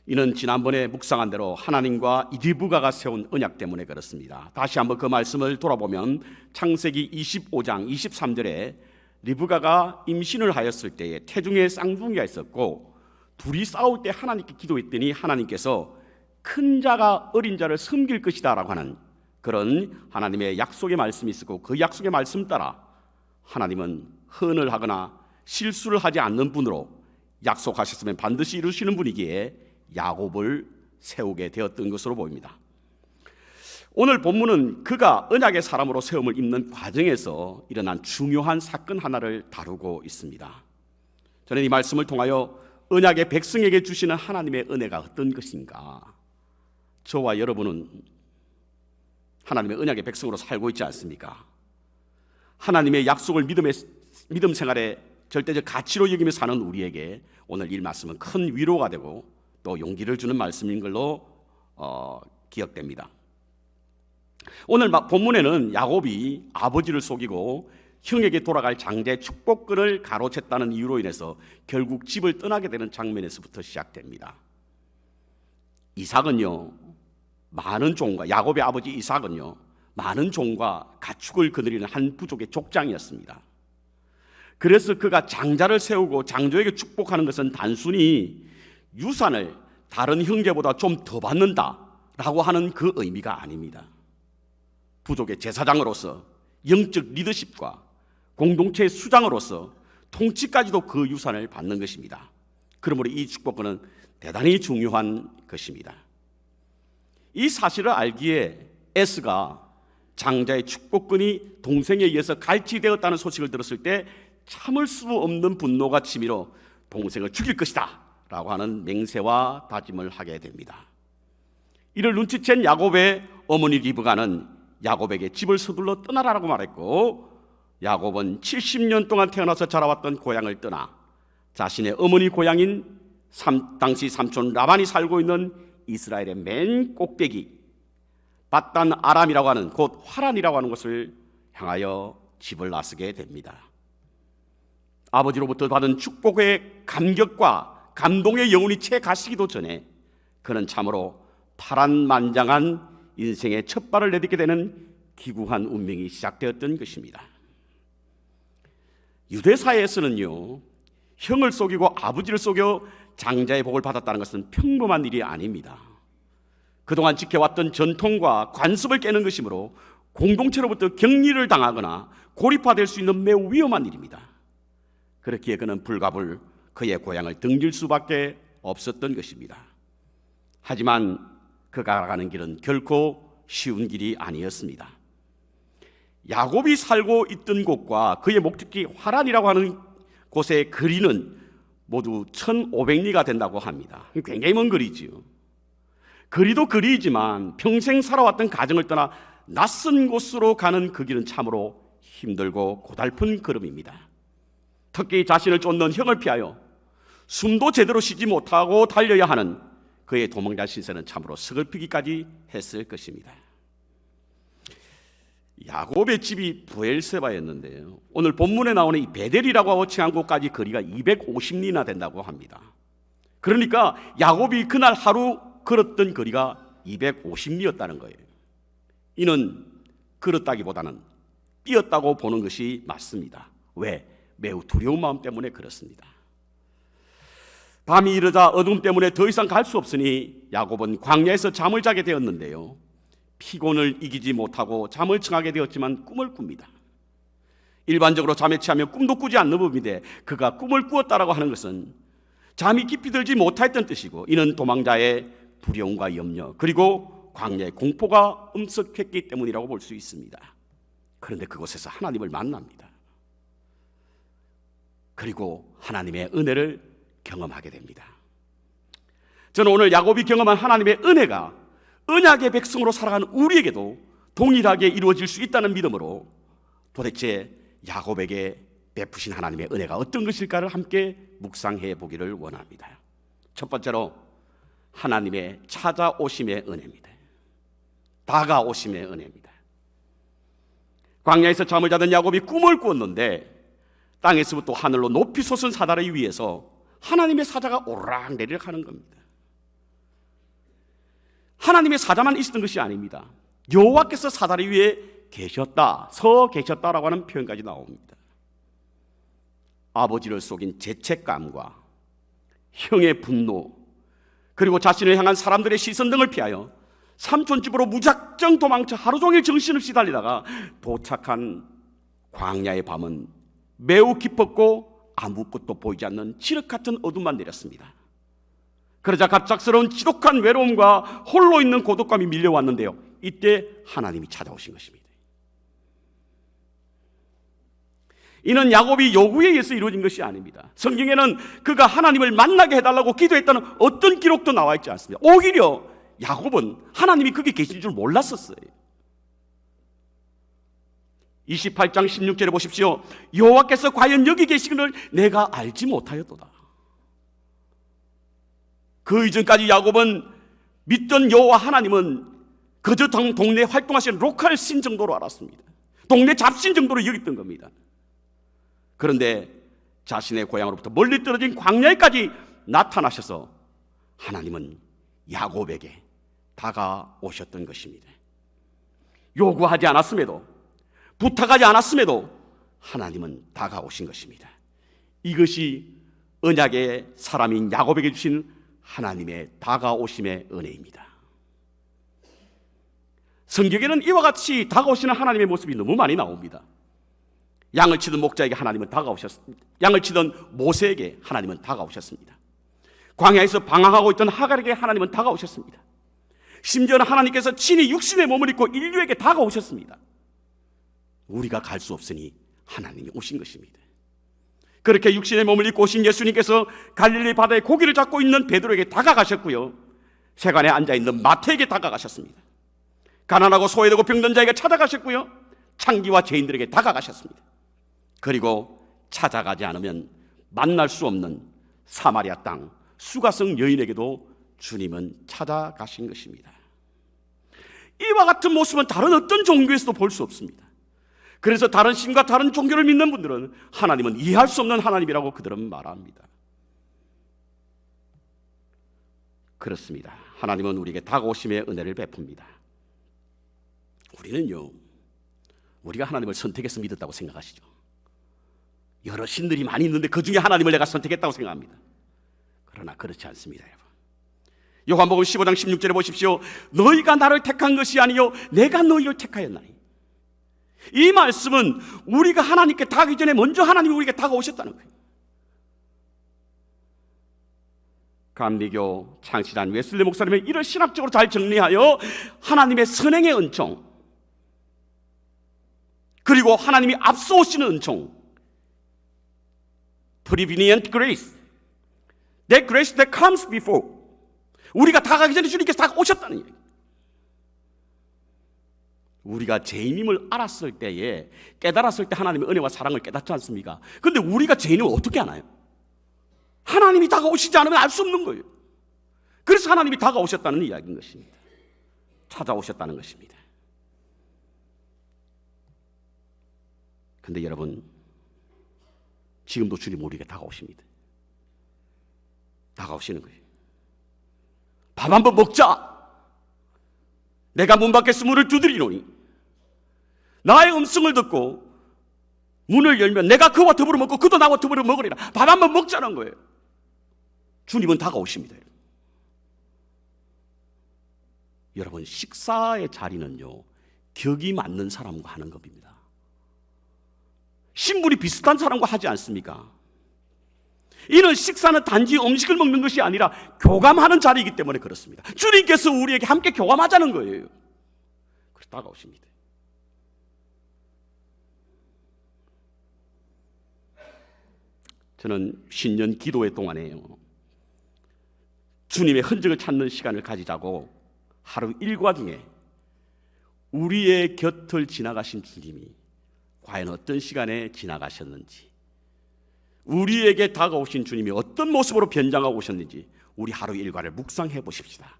이는 지난번에 묵상한 대로 하나님과 리브가가 세운 언약 때문에 그렇습니다. 다시 한번 그 말씀을 돌아보면 창세기 25장 23절에 리브가가 임신을 하였을 때에 태중에 쌍둥이가 있었고 둘이 싸울 때 하나님께 기도했더니 하나님께서 큰 자가 어린 자를 섬길 것이다 라고 하는 그런 하나님의 약속의 말씀이 있었고, 그 약속의 말씀 따라 하나님은 헌을 하거나 실수를 하지 않는 분으로 약속하셨으면 반드시 이루시는 분이기에 야곱을 세우게 되었던 것으로 보입니다. 오늘 본문은 그가 언약의 사람으로 세움을 입는 과정에서 일어난 중요한 사건 하나를 다루고 있습니다. 저는 이 말씀을 통하여 언약의 백성에게 주시는 하나님의 은혜가 어떤 것인가, 저와 여러분은 하나님의 언약의 백성으로 살고 있지 않습니까? 하나님의 약속을 믿음 생활의 절대적 가치로 여기며 사는 우리에게 오늘 이 말씀은 큰 위로가 되고 또 용기를 주는 말씀인 걸로 기억됩니다. 오늘 본문에는 야곱이 아버지를 속이고 형에게 돌아갈 장자의 축복권을 가로챘다는 이유로 인해서 결국 집을 떠나게 되는 장면에서부터 시작됩니다. 이삭은요, 많은 종과, 야곱의 아버지 이삭은요, 많은 종과 가축을 거느리는 한 부족의 족장이었습니다. 그래서 그가 장자를 세우고 장조에게 축복하는 것은 단순히 유산을 다른 형제보다 좀 더 받는다라고 하는 그 의미가 아닙니다. 부족의 제사장으로서 영적 리더십과 공동체의 수장으로서 통치까지도 그 유산을 받는 것입니다. 그러므로 이 축복권은 대단히 중요한 것입니다. 이 사실을 알기에 에스가 장자의 축복권이 동생에 의해서 갈취되었다는 소식을 들었을 때 참을 수 없는 분노가 치밀어 동생을 죽일 것이다 라고 하는 맹세와 다짐을 하게 됩니다. 이를 눈치챈 야곱의 어머니 리브가는 야곱에게 집을 서둘러 떠나라고 말했고, 야곱은 70년 동안 태어나서 자라왔던 고향을 떠나 자신의 어머니 고향인 당시 삼촌 라반이 살고 있는 이스라엘의 맨 꼭대기 밧단 아람이라고 하는, 곧 화란이라고 하는 곳을 향하여 집을 나서게 됩니다. 아버지로부터 받은 축복의 감격과 감동의 여운이 채 가시기도 전에 그는 참으로 파란만장한 인생의 첫 발을 내딛게 되는 기구한 운명이 시작되었던 것입니다. 유대 사회에서는요, 형을 속이고 아버지를 속여 장자의 복을 받았다는 것은 평범한 일이 아닙니다. 그동안 지켜왔던 전통과 관습을 깨는 것이므로 공동체로부터 격리를 당하거나 고립화될 수 있는 매우 위험한 일입니다. 그렇기에 그는 불가불 그의 고향을 등질 수밖에 없었던 것입니다. 하지만 그가 가는 길은 결코 쉬운 길이 아니었습니다. 야곱이 살고 있던 곳과 그의 목적지 화란이라고 하는 곳의 거리는 모두 1500리가 된다고 합니다. 굉장히 먼 거리지요. 거리도 거리이지만 평생 살아왔던 가정을 떠나 낯선 곳으로 가는 그 길은 참으로 힘들고 고달픈 걸음입니다. 특히 자신을 쫓는 형을 피하여 숨도 제대로 쉬지 못하고 달려야 하는 그의 도망자 신세는 참으로 서글프기까지 했을 것입니다. 야곱의 집이 브엘세바였는데요, 오늘 본문에 나오는 이 베델이라고 칭한 곳까지 거리가 250리나 된다고 합니다. 그러니까 야곱이 그날 하루 걸었던 거리가 250리였다는 거예요. 이는 걸었다기보다는 뛰었다고 보는 것이 맞습니다. 왜? 매우 두려운 마음 때문에 그렇습니다. 밤이 이르자 어둠 때문에 더 이상 갈 수 없으니 야곱은 광야에서 잠을 자게 되었는데요, 피곤을 이기지 못하고 잠을 청하게 되었지만 꿈을 꿉니다. 일반적으로 잠에 취하면 꿈도 꾸지 않는 법인데 그가 꿈을 꾸었다라고 하는 것은 잠이 깊이 들지 못했던 뜻이고, 이는 도망자의 두려움과 염려 그리고 광야의 공포가 엄습했기 때문이라고 볼 수 있습니다. 그런데 그곳에서 하나님을 만납니다. 그리고 하나님의 은혜를 경험하게 됩니다. 저는 오늘 야곱이 경험한 하나님의 은혜가 언약의 백성으로 살아가는 우리에게도 동일하게 이루어질 수 있다는 믿음으로 도대체 야곱에게 베푸신 하나님의 은혜가 어떤 것일까를 함께 묵상해 보기를 원합니다. 첫 번째로 하나님의 찾아오심의 은혜입니다. 다가오심의 은혜입니다. 광야에서 잠을 자던 야곱이 꿈을 꾸었는데 땅에서부터 하늘로 높이 솟은 사다리 위에서 하나님의 사자가 오르락내리락 하는 겁니다. 하나님의 사자만 있었던 것이 아닙니다. 여호와께서 사다리 위에 계셨다, 서 계셨다라고 하는 표현까지 나옵니다. 아버지를 속인 죄책감과 형의 분노, 그리고 자신을 향한 사람들의 시선 등을 피하여 삼촌집으로 무작정 도망쳐 하루 종일 정신없이 달리다가 도착한 광야의 밤은 매우 깊었고 아무것도 보이지 않는 칠흑 같은 어둠만 내렸습니다. 그러자 갑작스러운 지독한 외로움과 홀로 있는 고독감이 밀려왔는데요, 이때 하나님이 찾아오신 것입니다. 이는 야곱이 요구에 의해서 이루어진 것이 아닙니다. 성경에는 그가 하나님을 만나게 해달라고 기도했다는 어떤 기록도 나와 있지 않습니다. 오히려 야곱은 하나님이 거기 계신 줄 몰랐었어요. 28장 16절에 보십시오. 여호와께서 과연 여기 계시기를 내가 알지 못하였도다. 그 이전까지 야곱은 믿던 여호와 하나님은 그저 동네에 활동하시는 로컬 신 정도로 알았습니다. 동네 잡신 정도로 여겼던 겁니다. 그런데 자신의 고향으로부터 멀리 떨어진 광야에까지 나타나셔서 하나님은 야곱에게 다가오셨던 것입니다. 요구하지 않았음에도, 부탁하지 않았음에도 하나님은 다가오신 것입니다. 이것이 언약의 사람인 야곱에게 주신 하나님의 다가오심의 은혜입니다. 성경에는 이와 같이 다가오시는 하나님의 모습이 너무 많이 나옵니다. 양을 치던 목자에게 하나님은 다가오셨습니다. 양을 치던 모세에게 하나님은 다가오셨습니다. 광야에서 방황하고 있던 하갈에게 하나님은 다가오셨습니다. 심지어는 하나님께서 친히 육신의 몸을 입고 인류에게 다가오셨습니다. 우리가 갈 수 없으니 하나님이 오신 것입니다. 그렇게 육신의 몸을 입고 오신 예수님께서 갈릴리 바다에 고기를 잡고 있는 베드로에게 다가가셨고요, 세관에 앉아있는 마태에게 다가가셨습니다. 가난하고 소외되고 병든 자에게 찾아가셨고요, 창기와 죄인들에게 다가가셨습니다. 그리고 찾아가지 않으면 만날 수 없는 사마리아 땅 수가성 여인에게도 주님은 찾아가신 것입니다. 이와 같은 모습은 다른 어떤 종교에서도 볼 수 없습니다. 그래서 다른 신과 다른 종교를 믿는 분들은 하나님은 이해할 수 없는 하나님이라고 그들은 말합니다. 그렇습니다. 하나님은 우리에게 다가오심의 은혜를 베풉니다. 우리는요, 우리가 하나님을 선택해서 믿었다고 생각하시죠. 여러 신들이 많이 있는데 그 중에 하나님을 내가 선택했다고 생각합니다. 그러나 그렇지 않습니다, 여러분. 요한복음 15장 16절에 보십시오. 너희가 나를 택한 것이 아니요 내가 너희를 택하였나니. 이 말씀은 우리가 하나님께 다가가기 전에 먼저 하나님이 우리에게 다가오셨다는 거예요. 감리교 창시자 웨슬리 목사님은 이를 신학적으로 잘 정리하여 하나님의 선행의 은총, 그리고 하나님이 앞서오시는 은총, prevenient grace, that grace that comes before, 우리가 다가가기 전에 주님께서 다가오셨다는 얘기예요. 우리가 죄인임을 알았을 때에, 깨달았을 때 하나님의 은혜와 사랑을 깨닫지 않습니까? 그런데 우리가 죄인임을 어떻게 아나요? 하나님이 다가오시지 않으면 알 수 없는 거예요. 그래서 하나님이 다가오셨다는 이야기인 것입니다. 찾아오셨다는 것입니다. 그런데 여러분, 지금도 주님 우리에게 다가오십니다. 다가오시는 거예요. 밥 한번 먹자. 내가 문 밖에서 문을 두드리노니 나의 음성을 듣고 문을 열면 내가 그와 더불어 먹고 그도 나와 더불어 먹으리라. 밥 한번 먹자는 거예요. 주님은 다가오십니다. 여러분, 식사의 자리는요, 격이 맞는 사람과 하는 겁니다. 신분이 비슷한 사람과 하지 않습니까? 이는 식사는 단지 음식을 먹는 것이 아니라 교감하는 자리이기 때문에 그렇습니다. 주님께서 우리에게 함께 교감하자는 거예요. 그래서 다가오십니다. 저는 신년 기도회 동안에요, 주님의 흔적을 찾는 시간을 가지자고 하루 일과 중에 우리의 곁을 지나가신 주님이 과연 어떤 시간에 지나가셨는지, 우리에게 다가오신 주님이 어떤 모습으로 변장하고 오셨는지 우리 하루 일과를 묵상해 보십시다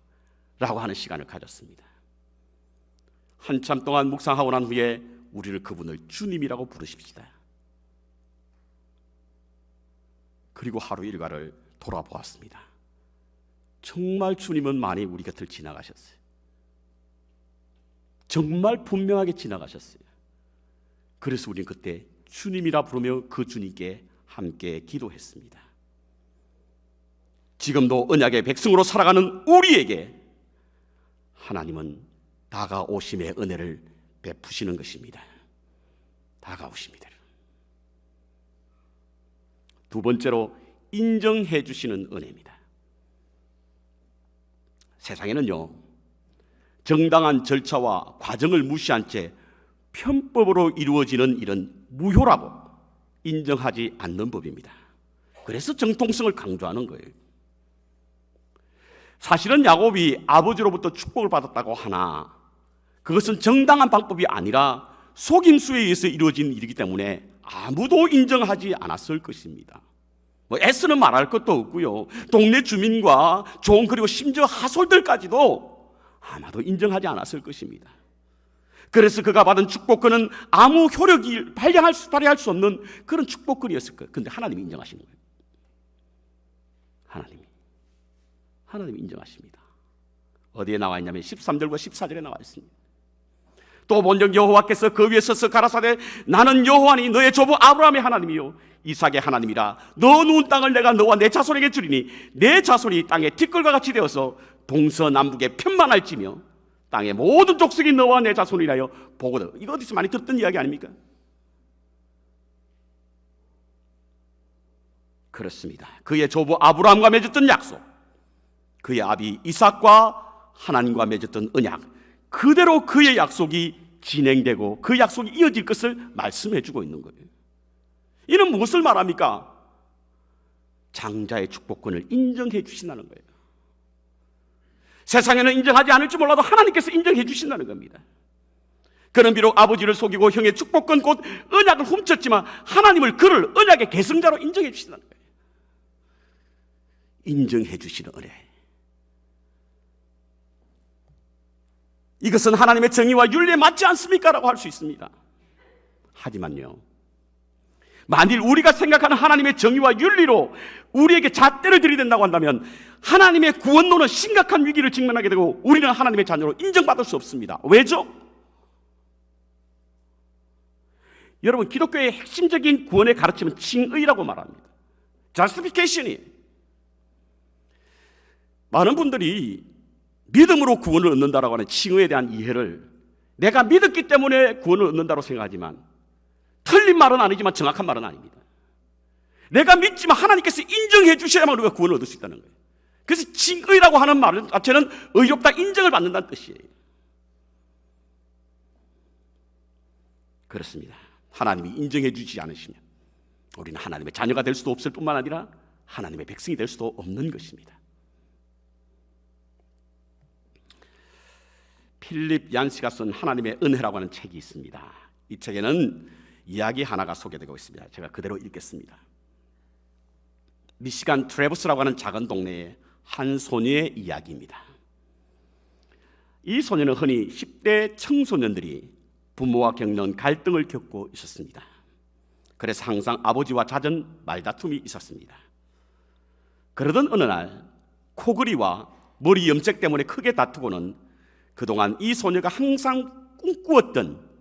라고 하는 시간을 가졌습니다. 한참 동안 묵상하고 난 후에 우리를 그분을 주님이라고 부르십시다. 그리고 하루 일과를 돌아보았습니다. 정말 주님은 많이 우리 곁을 지나가셨어요. 정말 분명하게 지나가셨어요. 그래서 우리는 그때 주님이라 부르며 그 주님께 함께 기도했습니다. 지금도 언약의 백성으로 살아가는 우리에게 하나님은 다가오심의 은혜를 베푸시는 것입니다. 다가오십니다. 두 번째로 인정해 주시는 은혜입니다. 세상에는요, 정당한 절차와 과정을 무시한 채 편법으로 이루어지는 일은 무효라고 인정하지 않는 법입니다. 그래서 정통성을 강조하는 거예요. 사실은 야곱이 아버지로부터 축복을 받았다고 하나 그것은 정당한 방법이 아니라 속임수에 의해서 이루어진 일이기 때문에 아무도 인정하지 않았을 것입니다. 애쓰는 말할 것도 없고요, 동네 주민과 종 그리고 심지어 하솔들까지도 아마도 인정하지 않았을 것입니다. 그래서 그가 받은 축복권은 아무 효력이 발휘할 수 없는 그런 축복권이었을 거예요. 그런데 하나님이 인정하시는 거예요. 하나님이 인정하십니다. 어디에 나와 있냐면 13절과 14절에 나와 있습니다. 또 본적 여호와께서 그 위에 서서 가라사대 나는 여호와니 너의 조부 아브라함의 하나님이요 이삭의 하나님이라. 너 누운 땅을 내가 너와 내 자손에게 주리니 내 자손이 땅의 티끌과 같이 되어서 동서남북에 편만할지며 땅의 모든 족속이 너와 내 자손이라여 보거든. 이거 어디서 많이 듣던 이야기 아닙니까? 그렇습니다. 그의 조부 아브라함과 맺었던 약속, 그의 아비 이삭과 하나님과 맺었던 언약, 그대로 그의 약속이 진행되고 그 약속이 이어질 것을 말씀해 주고 있는 거예요. 이는 무엇을 말합니까? 장자의 축복권을 인정해 주신다는 거예요. 세상에는 인정하지 않을지 몰라도 하나님께서 인정해 주신다는 겁니다. 그는 비록 아버지를 속이고 형의 축복권 곧 언약을 훔쳤지만 하나님을 그를 언약의 계승자로 인정해 주신다는 거예요. 인정해 주시는 은혜, 이것은 하나님의 정의와 윤리에 맞지 않습니까? 라고 할 수 있습니다. 하지만요, 만일 우리가 생각하는 하나님의 정의와 윤리로 우리에게 잣대를 들이댄다고 한다면 하나님의 구원론은 심각한 위기를 직면하게 되고 우리는 하나님의 자녀로 인정받을 수 없습니다. 왜죠? 여러분, 기독교의 핵심적인 구원의 가르침은 칭의라고 말합니다. justification이에요. 많은 분들이 믿음으로 구원을 얻는다라고 하는 칭의에 대한 이해를 내가 믿었기 때문에 구원을 얻는다고 생각하지만 틀린 말은 아니지만 정확한 말은 아닙니다. 내가 믿지만 하나님께서 인정해 주셔야만 우리가 구원을 얻을 수 있다는 거예요. 그래서 칭의라고 하는 말 자체는 의롭다, 인정을 받는다는 뜻이에요. 그렇습니다. 하나님이 인정해 주지 않으시면 우리는 하나님의 자녀가 될 수도 없을 뿐만 아니라 하나님의 백성이 될 수도 없는 것입니다. 필립 얀시가 쓴 하나님의 은혜라고 하는 책이 있습니다. 이 책에는 이야기 하나가 소개되고 있습니다. 제가 그대로 읽겠습니다. 미시간 트래버스라고 하는 작은 동네의 한 소녀의 이야기입니다. 이 소녀는 흔히 10대 청소년들이 부모와 겪는 갈등을 겪고 있었습니다. 그래서 항상 아버지와 잦은 말다툼이 있었습니다. 그러던 어느 날 코골이와 머리 염색 때문에 크게 다투고는 그동안 이 소녀가 항상 꿈꾸었던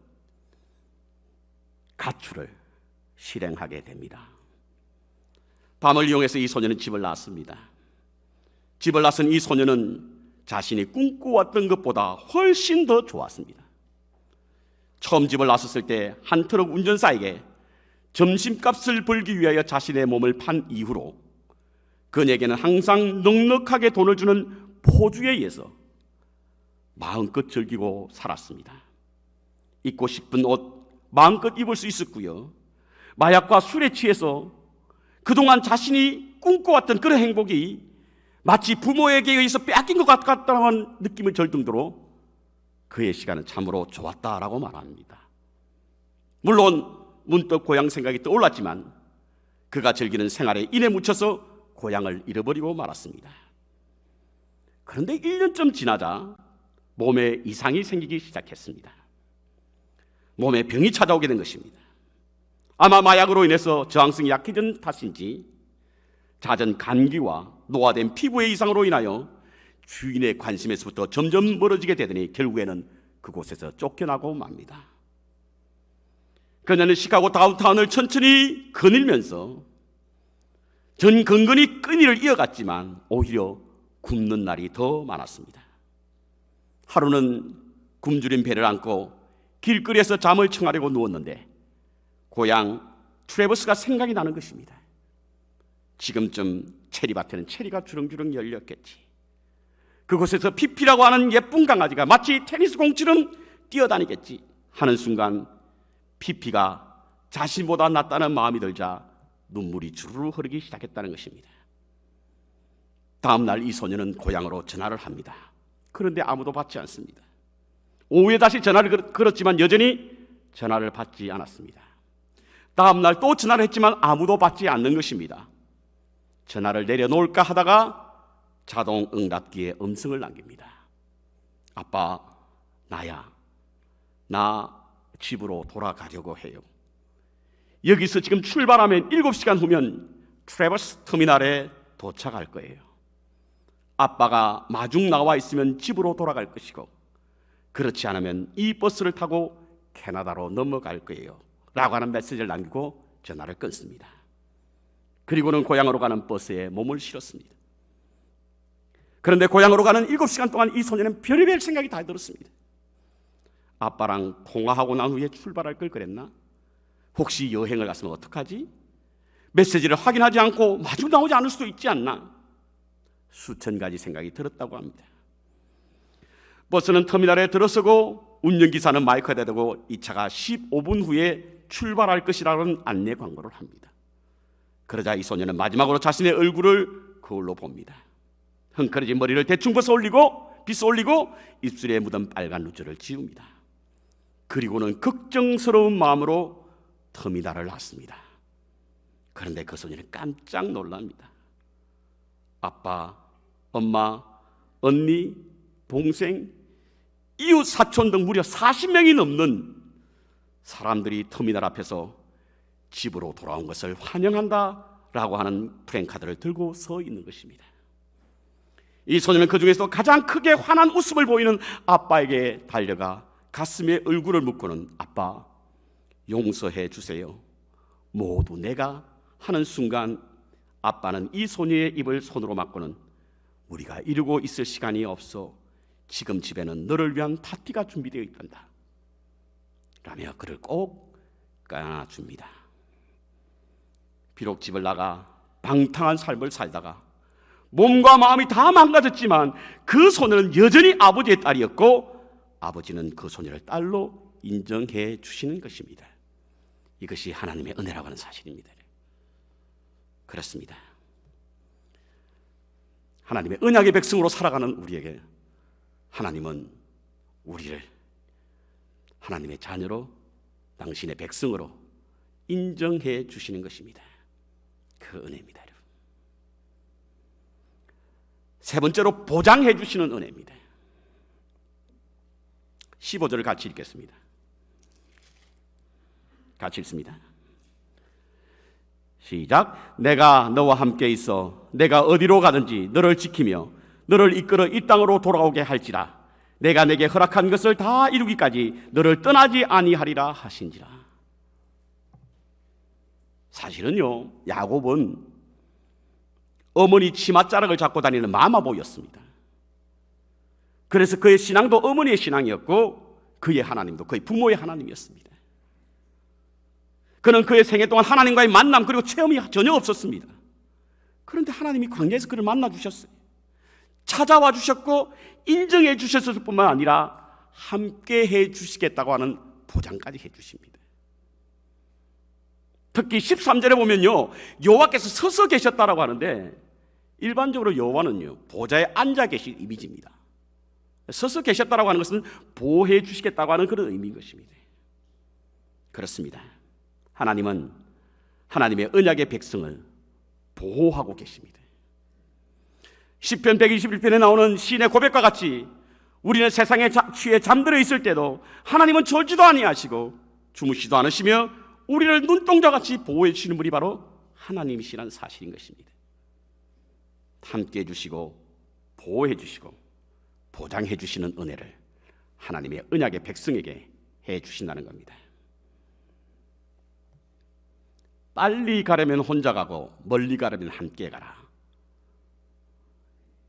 가출을 실행하게 됩니다. 밤을 이용해서 이 소녀는 집을 나왔습니다. 집을 나선 이 소녀는 자신이 꿈꿔왔던 것보다 훨씬 더 좋았습니다. 처음 집을 나섰을 때 한 트럭 운전사에게 점심값을 벌기 위하여 자신의 몸을 판 이후로 그에게는 항상 넉넉하게 돈을 주는 포주에 의해서 마음껏 즐기고 살았습니다. 입고 싶은 옷 마음껏 입을 수 있었고요, 마약과 술에 취해서 그동안 자신이 꿈꿔왔던 그런 행복이 마치 부모에게 의해서 빼앗긴 것 같다는 느낌을 들 정도로 그의 시간은 참으로 좋았다라고 말합니다. 물론 문득 고향 생각이 떠올랐지만 그가 즐기는 생활에 인에 묻혀서 고향을 잃어버리고 말았습니다. 그런데 1년쯤 지나자 몸에 이상이 생기기 시작했습니다. 몸에 병이 찾아오게 된 것입니다. 아마 마약으로 인해서 저항성이 약해진 탓인지 잦은 감기와 노화된 피부의 이상으로 인하여 주인의 관심에서부터 점점 멀어지게 되더니 결국에는 그곳에서 쫓겨나고 맙니다. 그녀는 시카고 다운타운을 천천히 거닐면서 전 근근히 끈이를 이어갔지만 오히려 굶는 날이 더 많았습니다. 하루는 굶주린 배를 안고 길거리에서 잠을 청하려고 누웠는데 고향 트래버스가 생각이 나는 것입니다. 지금쯤 체리밭에는 체리가 주렁주렁 열렸겠지. 그곳에서 피피라고 하는 예쁜 강아지가 마치 테니스 공처럼 뛰어다니겠지 하는 순간 피피가 자신보다 낫다는 마음이 들자 눈물이 주르르 흐르기 시작했다는 것입니다. 다음 날 이 소녀는 고향으로 전화를 합니다. 그런데 아무도 받지 않습니다. 오후에 다시 전화를 걸었지만 여전히 전화를 받지 않았습니다. 다음 날 또 전화를 했지만 아무도 받지 않는 것입니다. 전화를 내려놓을까 하다가 자동 응답기에 음성을 남깁니다. 아빠, 나야. 나 집으로 돌아가려고 해요. 여기서 지금 출발하면 7시간 후면 트래버스 터미널에 도착할 거예요. 아빠가 마중 나와 있으면 집으로 돌아갈 것이고 그렇지 않으면 이 버스를 타고 캐나다로 넘어갈 거예요 라고 하는 메시지를 남기고 전화를 끊습니다. 그리고는 고향으로 가는 버스에 몸을 실었습니다. 그런데 고향으로 가는 7시간 동안 이 소녀는 별의별 생각이 다 들었습니다. 아빠랑 통화하고 난 후에 출발할 걸 그랬나? 혹시 여행을 갔으면 어떡하지? 메시지를 확인하지 않고 마중 나오지 않을 수도 있지 않나? 수천 가지 생각이 들었다고 합니다. 버스는 터미널에 들어서고 운전기사는 마이크에 대고 이 차가 15분 후에 출발할 것이라는 안내 광고를 합니다. 그러자 이 소녀는 마지막으로 자신의 얼굴을 거울로 봅니다. 흥커러진 머리를 대충 빗어 올리고 입술에 묻은 빨간 루즈를 지웁니다. 그리고는 걱정스러운 마음으로 터미널을 났습니다. 그런데 그 소녀는 깜짝 놀랍니다. 아빠, 엄마, 언니, 동생, 이웃 사촌 등 무려 40명이 넘는 사람들이 터미널 앞에서 집으로 돌아온 것을 환영한다라고 하는 프랭카드를 들고 서 있는 것입니다. 이 소녀는 그 중에서 가장 크게 환한 웃음을 보이는 아빠에게 달려가 가슴에 얼굴을 묻고는 아빠, 용서해 주세요. 모두 내가 하는 순간 아빠는 이 소녀의 입을 손으로 막고는 우리가 이러고 있을 시간이 없어. 지금 집에는 너를 위한 파티가 준비되어 있단다 라며 그를 꼭 안아줍니다. 비록 집을 나가 방탕한 삶을 살다가 몸과 마음이 다 망가졌지만 그 소녀는 여전히 아버지의 딸이었고 아버지는 그 소녀를 딸로 인정해 주시는 것입니다. 이것이 하나님의 은혜라고 하는 사실입니다. 그렇습니다. 하나님의 언약의 백성으로 살아가는 우리에게 하나님은 우리를 하나님의 자녀로 당신의 백성으로 인정해 주시는 것입니다. 그 은혜입니다. 여러분. 세 번째로 보장해 주시는 은혜입니다. 15절을 같이 읽겠습니다. 같이 읽습니다. 시작. 내가 너와 함께 있어 내가 어디로 가든지 너를 지키며 너를 이끌어 이 땅으로 돌아오게 할지라. 내가 내게 허락한 것을 다 이루기까지 너를 떠나지 아니하리라 하신지라. 사실은요, 야곱은 어머니 치맛자락을 잡고 다니는 마마보이였습니다. 그래서 그의 신앙도 어머니의 신앙이었고 그의 하나님도 그의 부모의 하나님이었습니다. 그는 그의 생애 동안 하나님과의 만남 그리고 체험이 전혀 없었습니다. 그런데 하나님이 광야에서 그를 만나 주셨어요. 찾아와 주셨고 인정해 주셨을 뿐만 아니라 함께 해 주시겠다고 하는 보장까지 해 주십니다. 특히 13절에 보면요, 여호와께서 서서 계셨다라고 하는데 일반적으로 여호와는요 보좌에 앉아 계신 이미지입니다. 서서 계셨다라고 하는 것은 보호해 주시겠다고 하는 그런 의미인 것입니다. 그렇습니다. 하나님은 하나님의 언약의 백성을 보호하고 계십니다. 시편 121편에 나오는 시인의 고백과 같이 우리는 세상에 취해 잠들어 있을 때도 하나님은 졸지도 아니하시고 주무시도 않으시며 우리를 눈동자같이 보호해 주시는 분이 바로 하나님이시라는 사실인 것입니다. 함께 해주시고 보호해 주시고 보장해 주시는 은혜를 하나님의 언약의 백성에게 해 주신다는 겁니다. 빨리 가려면 혼자 가고 멀리 가려면 함께 가라.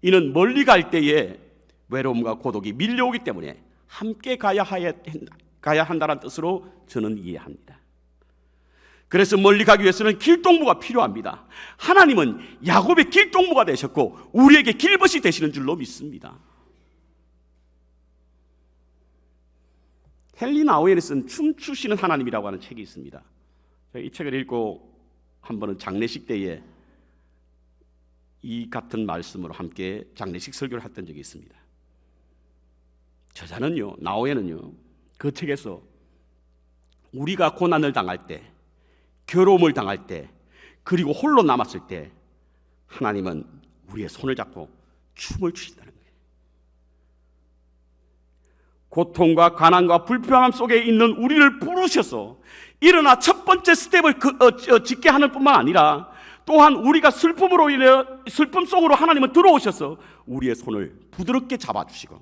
이는 멀리 갈 때에 외로움과 고독이 밀려오기 때문에 함께 가야 한다는 뜻으로 저는 이해합니다. 그래서 멀리 가기 위해서는 길동무가 필요합니다. 하나님은 야곱의 길동무가 되셨고 우리에게 길벗이 되시는 줄로 믿습니다. 헨리 나우엔이 쓴 춤추시는 하나님이라고 하는 책이 있습니다. 이 책을 읽고 한 번은 장례식 때에 이 같은 말씀으로 함께 장례식 설교를 했던 적이 있습니다. 저자는요, 나우엔은요, 그 책에서 우리가 고난을 당할 때, 괴로움을 당할 때, 그리고 홀로 남았을 때 하나님은 우리의 손을 잡고 춤을 추신다는 거예요. 고통과 가난과 불평함 속에 있는 우리를 부르셔서 일어나 첫 번째 스텝을 짓게 하는 뿐만 아니라 또한 우리가 슬픔으로 인해 슬픔 속으로 하나님은 들어오셔서 우리의 손을 부드럽게 잡아주시고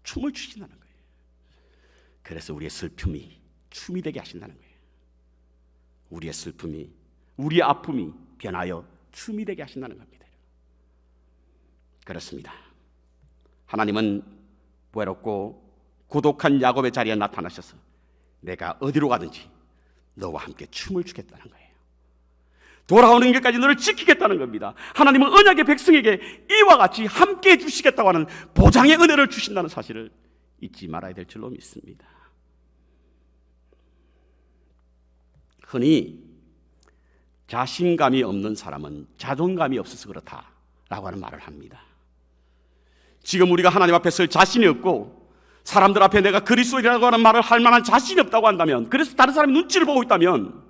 춤을 추신다는 거예요. 그래서 우리의 슬픔이 춤이 되게 하신다는 거예요. 우리의 슬픔이, 우리의 아픔이 변하여 춤이 되게 하신다는 겁니다. 그렇습니다. 하나님은 외롭고 고독한 야곱의 자리에 나타나셔서 내가 어디로 가든지 너와 함께 춤을 추겠다는 거예요. 돌아오는 길까지 너를 지키겠다는 겁니다. 하나님은 언약의 백성에게 이와 같이 함께 해주시겠다고 하는 보장의 은혜를 주신다는 사실을 잊지 말아야 될 줄로 믿습니다. 흔히 자신감이 없는 사람은 자존감이 없어서 그렇다라고 하는 말을 합니다. 지금 우리가 하나님 앞에 설 자신이 없고 사람들 앞에 내가 그리스도인이라고 하는 말을 할 만한 자신이 없다고 한다면, 그래서 다른 사람이 눈치를 보고 있다면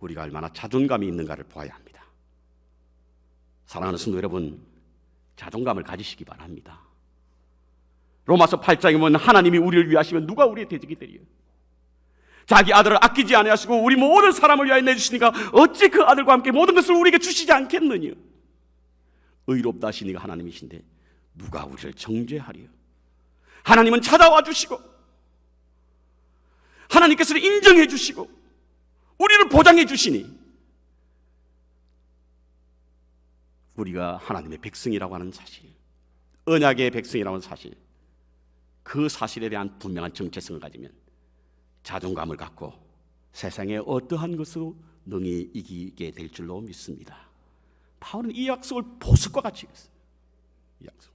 우리가 얼마나 자존감이 있는가를 보아야 합니다. 사랑하는 성도 여러분, 자존감을 가지시기 바랍니다. 로마서 8장에 보면 하나님이 우리를 위하시면 누가 우리의 대적이 되리요? 자기 아들을 아끼지 아니하시고 우리 모든 사람을 위하여 내주시니까 어찌 그 아들과 함께 모든 것을 우리에게 주시지 않겠느냐? 의롭다 하시니가 하나님이신데 누가 우리를 정죄하리요? 하나님은 찾아와 주시고 하나님께서는 인정해 주시고 우리를 보장해 주시니 우리가 하나님의 백성이라고 하는 사실, 언약의 백성이라고 하는 사실, 그 사실에 대한 분명한 정체성을 가지면 자존감을 갖고 세상의 어떠한 것으로 능히 이기게 될 줄로 믿습니다. 바울은 이 약속을 보석과 같이 읽었어요. 이 약속.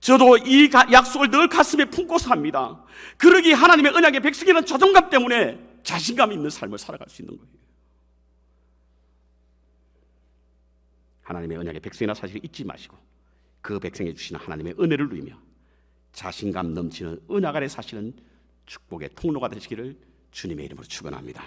저도 이 약속을 늘 가슴에 품고 삽니다. 그러기 하나님의 언약의 백성이라는 자존감 때문에 자신감 있는 삶을 살아갈 수 있는 거예요. 하나님의 언약의 백성이라는 사실을 잊지 마시고 그 백성에 주시는 하나님의 은혜를 누리며 자신감 넘치는 언약 안에 사시는 축복의 통로가 되시기를 주님의 이름으로 축원합니다.